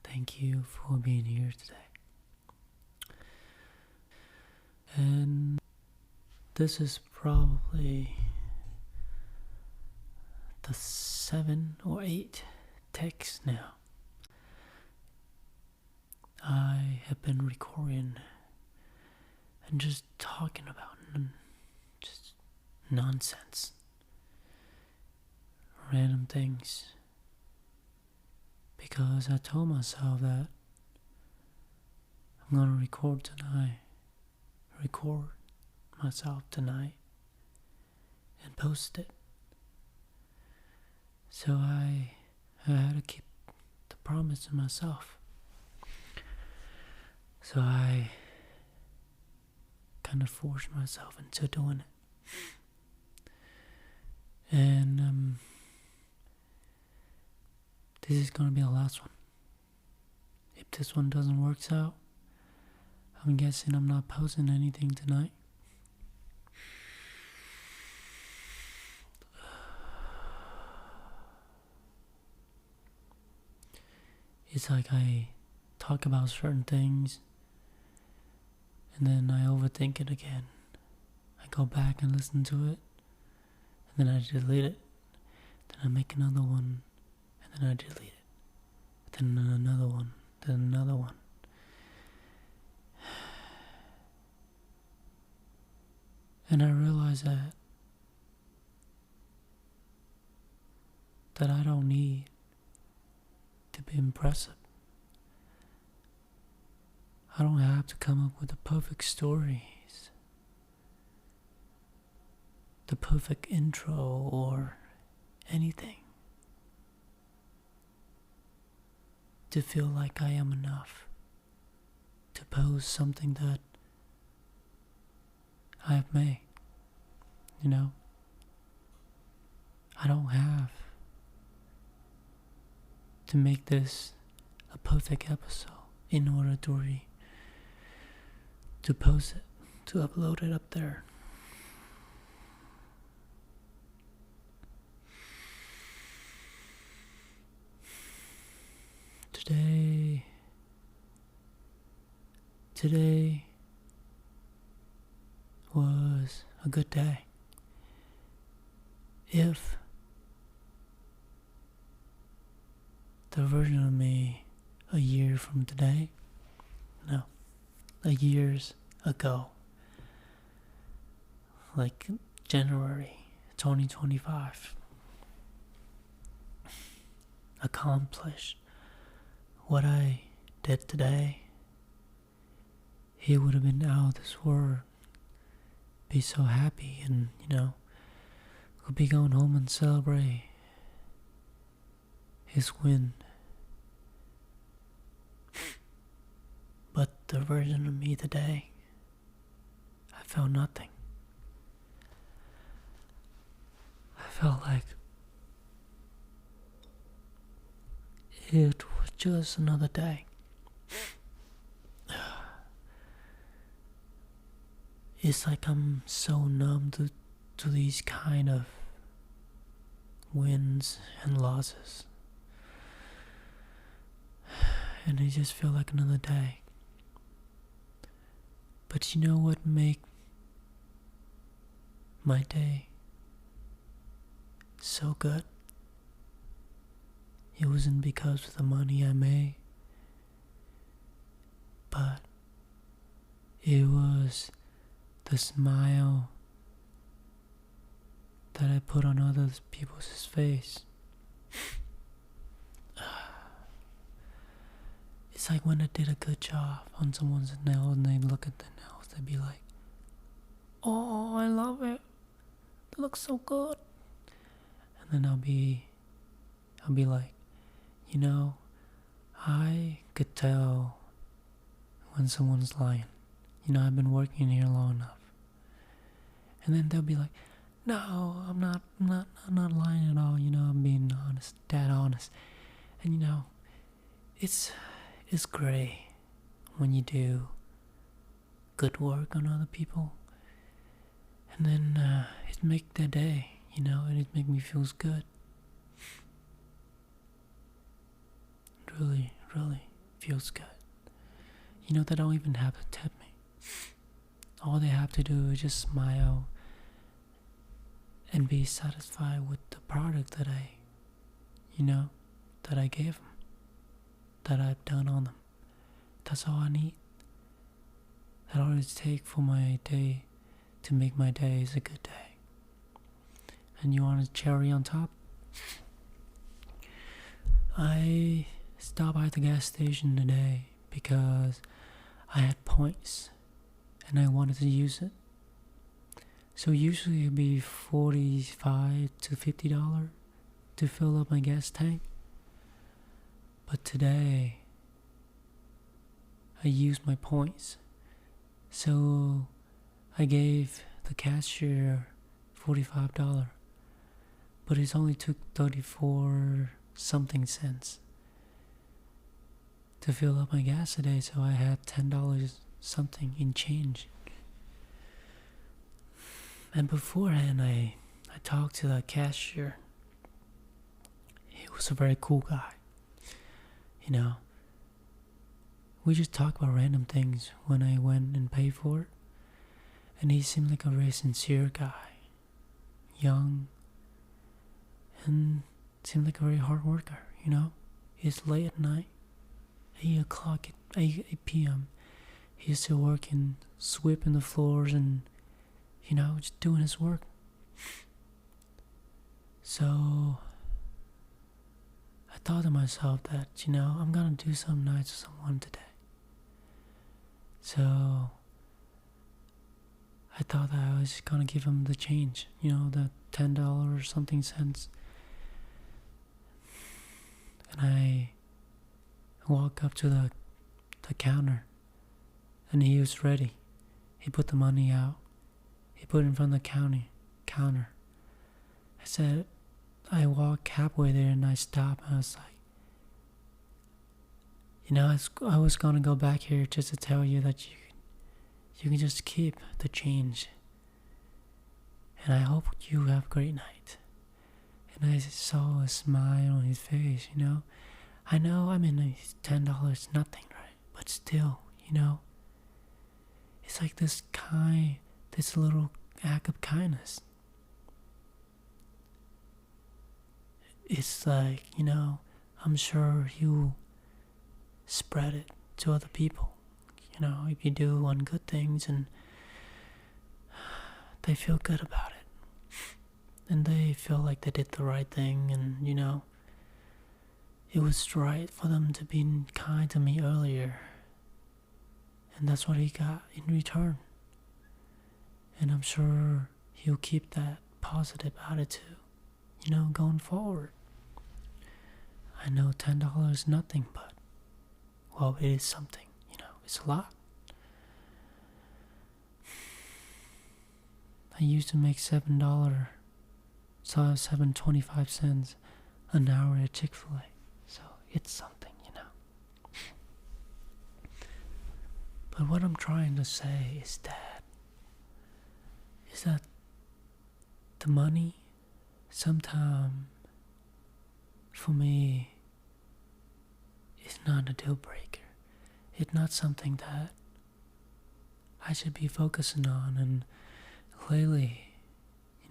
Thank you for being here today. And this is probably the 7 or 8 takes now. I have been recording and just talking about just nonsense, random things, because I told myself that I'm gonna record myself tonight and post it. So I had to keep the promise to myself. So I kind of forced myself into doing it. And this is gonna be the last one. If this one doesn't work out, I'm guessing I'm not posting anything tonight. It's like I talk about certain things and then I overthink it again. I go back and listen to it and then I delete it. Then I make another one and then I delete it. Then another one, then another one. And I realize that I don't need to be impressive. I don't have to come up with the perfect stories, the perfect intro, or anything to feel like I am enough to post something that I have made. You know, I don't have to make this a perfect episode in order to post it, to upload it up there. Today was a good day. If the version of me a year from today, no, years ago, like January 2025, accomplished what I did today, he would have been out of this world, be so happy, and could be going home and celebrate his win. But the version of me today, I felt nothing. I felt like it was just another day. It's like I'm so numb to these kind of wins and losses. And I just feel like another day. But you know what made my day so good? It wasn't because of the money I made, but it was the smile that I put on other people's face. It's like when I did a good job on someone's nails and they look at the nails, they'd be like, "Oh, I love it. It looks so good." And then I'll be like, I could tell when someone's lying. I've been working here long enough. And then they'll be like, "No, I'm not lying at all. I'm being honest, dead honest." And it's great when you do good work on other people, and then it make their day, and it make me feels good. Really, really. feels good. They don't even have to tip me. All they have to do is just smile and be satisfied with the product that that I gave them, that I've done on them. That's all I need. That all it takes for my day to make my day is a good day. And you want a cherry on top? I stopped by the gas station today because I had points and I wanted to use it. So usually it'd be $45 to $50 to fill up my gas tank. But today I used my points. So I gave the cashier $45, but it only took 34 something cents to fill up my gas today, so I had $10 something in change. And beforehand, I talked to the cashier. He was a very cool guy. We just talked about random things when I went and paid for it. And he seemed like a very sincere guy. Young. And seemed like a very hard worker, It's late at night. 8 o'clock, 8 p.m. He's still working, sweeping the floors and, just doing his work. So I thought to myself that, I'm gonna do something nice for someone today. So I thought that I was gonna give him the change, the $10 or something cents. And I walked up to the counter, and he was ready. He put the money out. He put it in front of the counter. I walked halfway there and I stopped. I was like, I was gonna go back here just to tell you that you can just keep the change. And I hope you have a great night. And I saw a smile on his face, I know, $10 nothing, right? But still, it's like this little act of kindness. It's like, I'm sure you spread it to other people. If you do one good things and they feel good about it. And they feel like they did the right thing and, it was right for them to be kind to me earlier. And that's what he got in return. And I'm sure he'll keep that positive attitude, going forward. I know $10 is nothing, but, well, it is something, it's a lot. I used to make $7.25 an hour at Chick-fil-A. So it's something, But what I'm trying to say is that the money, sometimes, for me, is not a deal breaker. It's not something that I should be focusing on. And lately,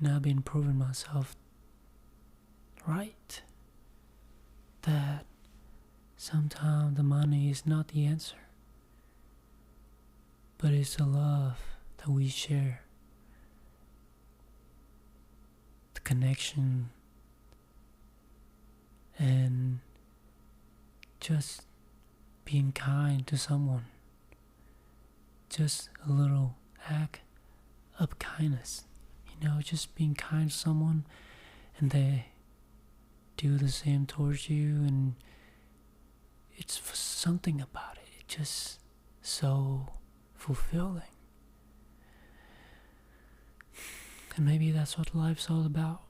I've been proving myself right. That sometimes the money is not the answer, but it's the love that we share, the connection, and just being kind to someone. Just a little act of kindness, just being kind to someone and they do the same towards you, and it's something about it. It's just so fulfilling. And maybe that's what life's all about.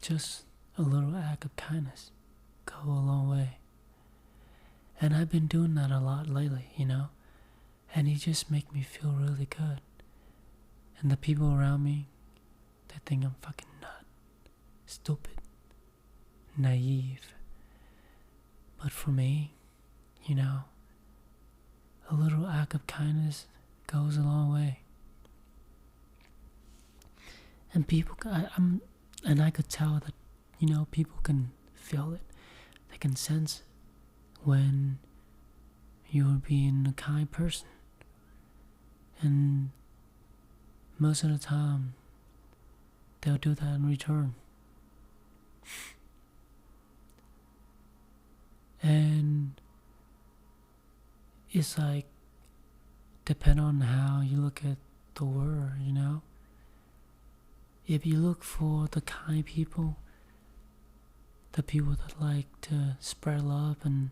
Just a little act of kindness go a long way. And I've been doing that a lot lately, and it just makes me feel really good. And the people around me, they think I'm fucking nut, stupid, naive. But for me, you know, a little act of kindness goes a long way. And I could tell that, people can feel it. They can sense it when you're being a kind person. And most of the time, they'll do that in return. And it's like, depend on how you look at the world, If you look for the kind people, the people that like to spread love and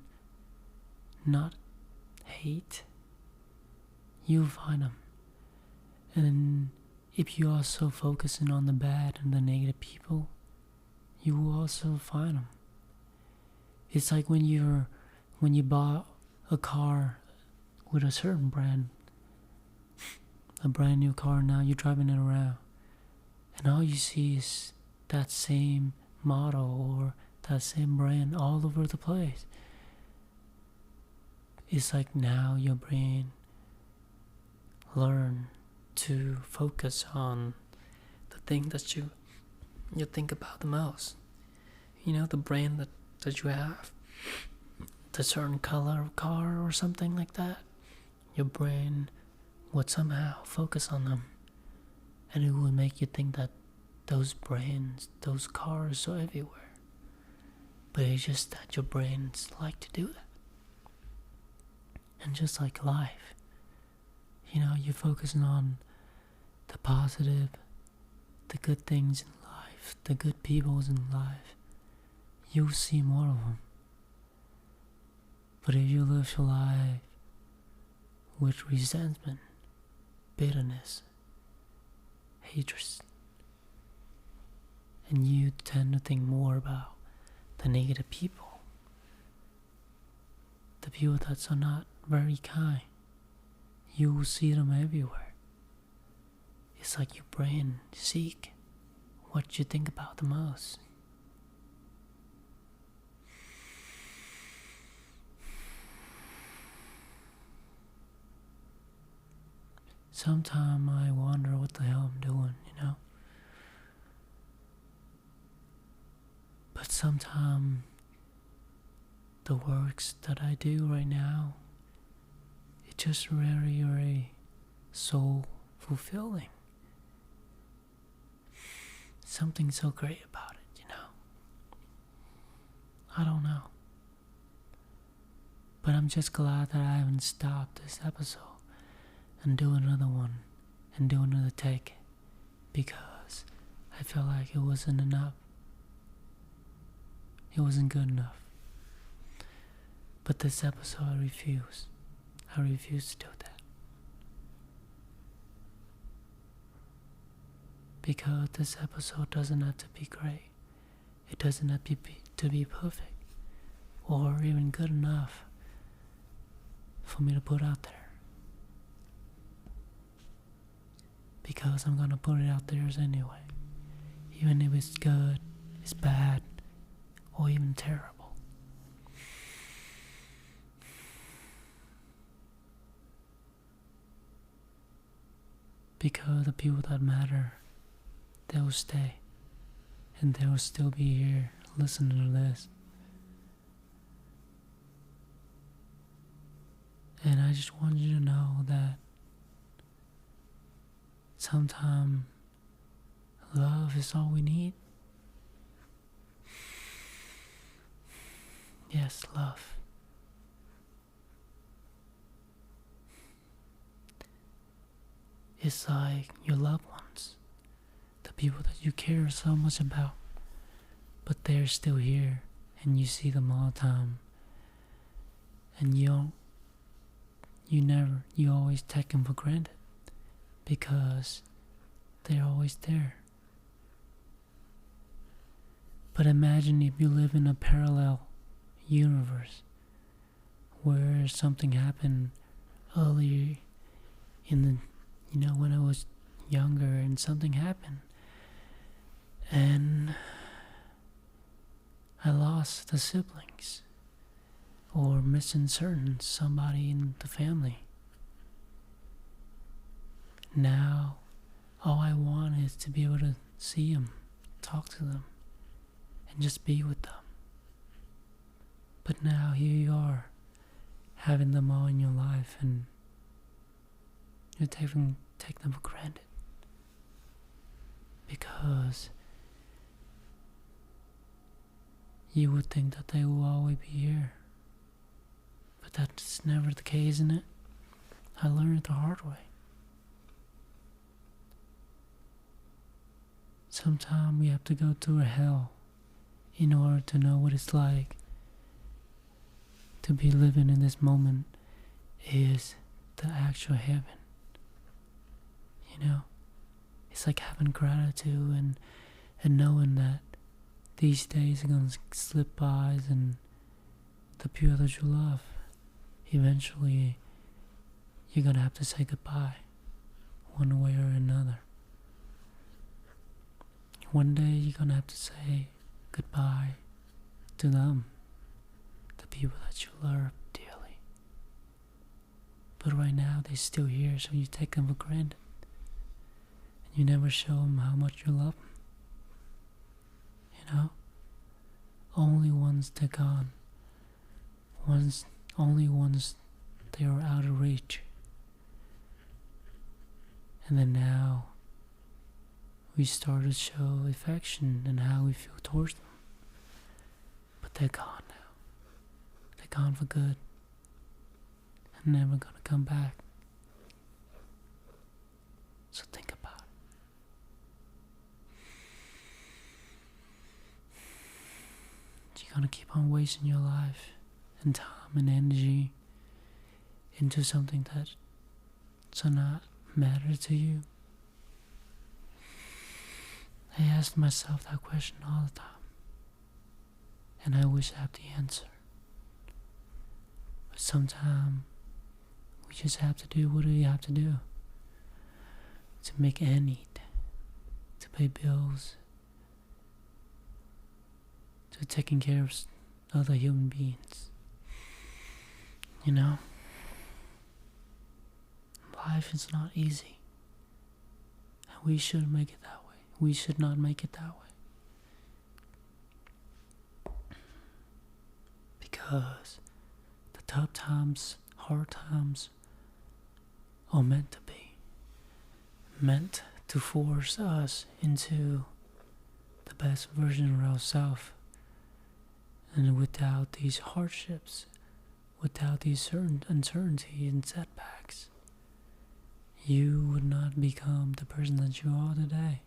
not hate, you'll find them. And if you are so focusing on the bad and the negative people, you will also find them. It's like when you bought a car with a certain brand, a brand new car, now you're driving it around, and all you see is that same model or that same brand all over the place. It's like now your brain learn to focus on the thing that you think about the most. The brand that you have, the certain color of car or something like that. Your brain would somehow focus on them, and it would make you think that those brands, those cars are everywhere. But it's just that your brains like to do that. And just like life, you're focusing on the positive, the good things in life, the good peoples in life. You'll see more of them. But if you live your life with resentment, bitterness, hatred, and you tend to think more about the negative people, the people that are not very kind, you will see them everywhere. It's like your brain seek what you think about the most. Sometimes I wonder what the hell I'm doing, But sometimes the works that I do right now, it's just very, very soul fulfilling. Something so great about it, I don't know. But I'm just glad that I haven't stopped this episode and do another one and do another take, because I feel like it wasn't enough. It wasn't good enough. But this episode I refuse. I refuse to do that. Because this episode doesn't have to be great. It doesn't have to be perfect or even good enough for me to put out there. Because I'm gonna put it out there anyway. Even if it's good, it's bad, or even terrible. Because the people that matter, they will stay. And they will still be here listening to this. And I just want you to know that sometimes love is all we need. Yes, love. It's like your loved ones, the people that you care so much about, but they're still here and you see them all the time, and you always take them for granted because they're always there. But imagine if you live in a parallel universe where something happened earlier in the, when I was younger, and something happened and I lost the siblings, or missing certain somebody in the family. Now, all I want is to be able to see them, talk to them, and just be with them. But now here you are, having them all in your life, and you take them for granted. Because you would think that they will always be here. But that's never the case, isn't it? I learned it the hard way. Sometimes we have to go through a hell in order to know what it's like to be living in this moment is the actual heaven. You know? It's like having gratitude and knowing that these days are going to slip by, and the people that you love, eventually you're going to have to say goodbye one way or another. One day you're going to have to say goodbye to them, the people that you love dearly. But right now they're still here, so you take them for granted. And you never show them how much you love them. You know? Only once they're gone. Only once they are out of reach. And then now we start to show affection and how we feel towards them. But they're gone now. They're gone for good. And never gonna come back. So think about it. You're gonna keep on wasting your life and time and energy into something that does not matter to you? I ask myself that question all the time, and I wish I had the answer. But sometimes we just have to do what we have to do to make ends meet, to pay bills, to taking care of other human beings. You know? Life is not easy. And we shouldn't make it that way. We should not make it that way. Because the tough times, hard times, are meant to be. Meant to force us into the best version of ourselves. And without these hardships, without these certain uncertainties and setbacks, you would not become the person that you are today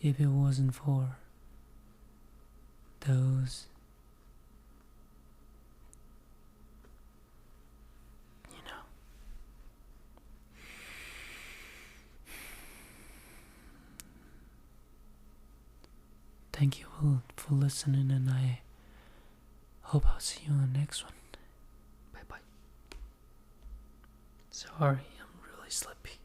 if it wasn't for those, you know. Thank you for listening, and I hope I'll see you on the next one. Bye bye. Sorry, I'm really sleepy.